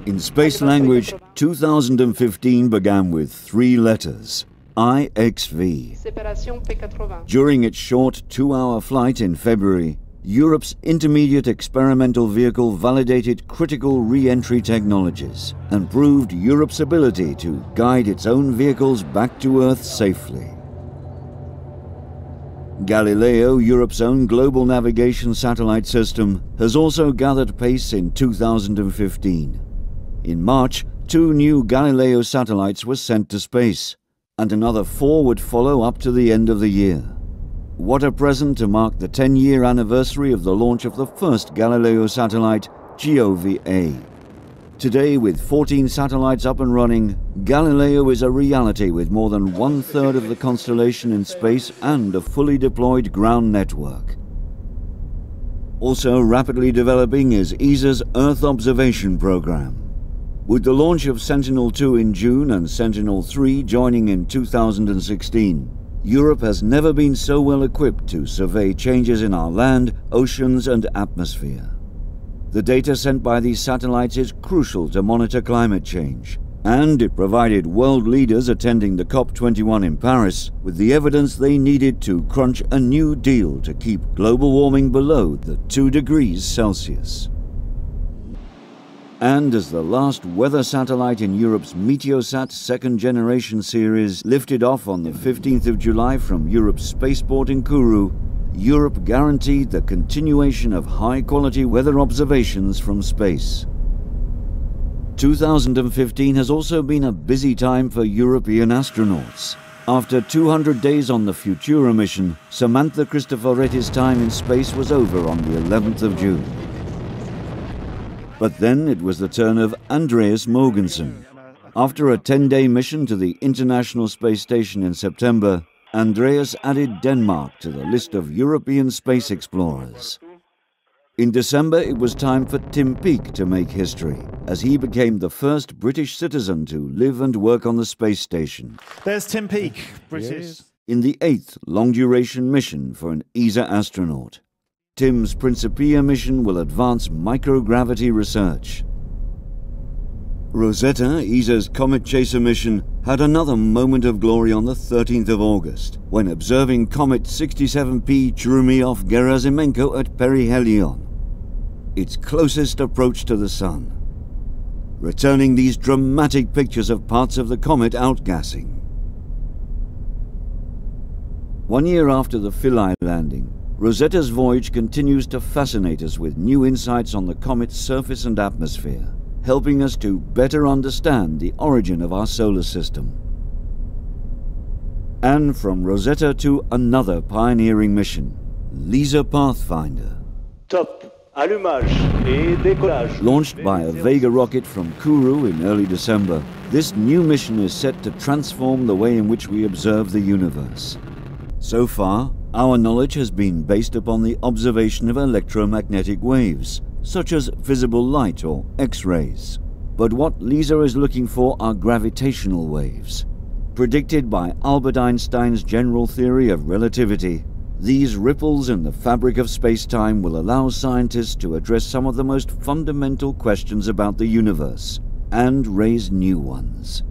In space language, 2015 began with 3 letters, IXV. During its short 2-hour flight in February, Europe's intermediate experimental vehicle validated critical re-entry technologies and proved Europe's ability to guide its own vehicles back to Earth safely. Galileo, Europe's own global navigation satellite system, has also gathered pace in 2015. In March, 2 new Galileo satellites were sent to space, and another 4 would follow up to the end of the year. What a present to mark the 10-year anniversary of the launch of the first Galileo satellite, GOV-A. Today, with 14 satellites up and running, Galileo is a reality with more than 1/3 of the constellation in space and a fully deployed ground network. Also rapidly developing is ESA's Earth observation program. With the launch of Sentinel-2 in June and Sentinel-3 joining in 2016, Europe has never been so well equipped to survey changes in our land, oceans and atmosphere. The data sent by these satellites is crucial to monitor climate change, and it provided world leaders attending the COP21 in Paris with the evidence they needed to crunch a new deal to keep global warming below the 2 degrees Celsius. And as the last weather satellite in Europe's Meteosat second-generation series lifted off on the 15th of July from Europe's spaceport in Kourou, Europe guaranteed the continuation of high-quality weather observations from space. 2015 has also been a busy time for European astronauts. After 200 days on the Futura mission, Samantha Cristoforetti's time in space was over on the 11th of June. But then it was the turn of Andreas Mogensen. After a 10-day mission to the International Space Station in September, Andreas added Denmark to the list of European space explorers. In December, it was time for Tim Peake to make history, as he became the first British citizen to live and work on the space station. There's Tim Peake, British. Yes. In the 8th long-duration mission for an ESA astronaut. Tim's Principia mission will advance microgravity research. Rosetta, ESA's Comet Chaser mission, had another moment of glory on the 13th of August, when observing Comet 67P Churyumov-Gerasimenko at perihelion, its closest approach to the Sun, returning these dramatic pictures of parts of the comet outgassing. 1 year after the Philae landing, Rosetta's voyage continues to fascinate us with new insights on the comet's surface and atmosphere, helping us to better understand the origin of our solar system. And from Rosetta to another pioneering mission, LISA Pathfinder. Top, allumage et décollage. Launched by a Vega rocket from Kourou in early December, this new mission is set to transform the way in which we observe the universe. So far, our knowledge has been based upon the observation of electromagnetic waves, such as visible light or X-rays. But what LISA is looking for are gravitational waves. Predicted by Albert Einstein's general theory of relativity, these ripples in the fabric of space-time will allow scientists to address some of the most fundamental questions about the universe and raise new ones.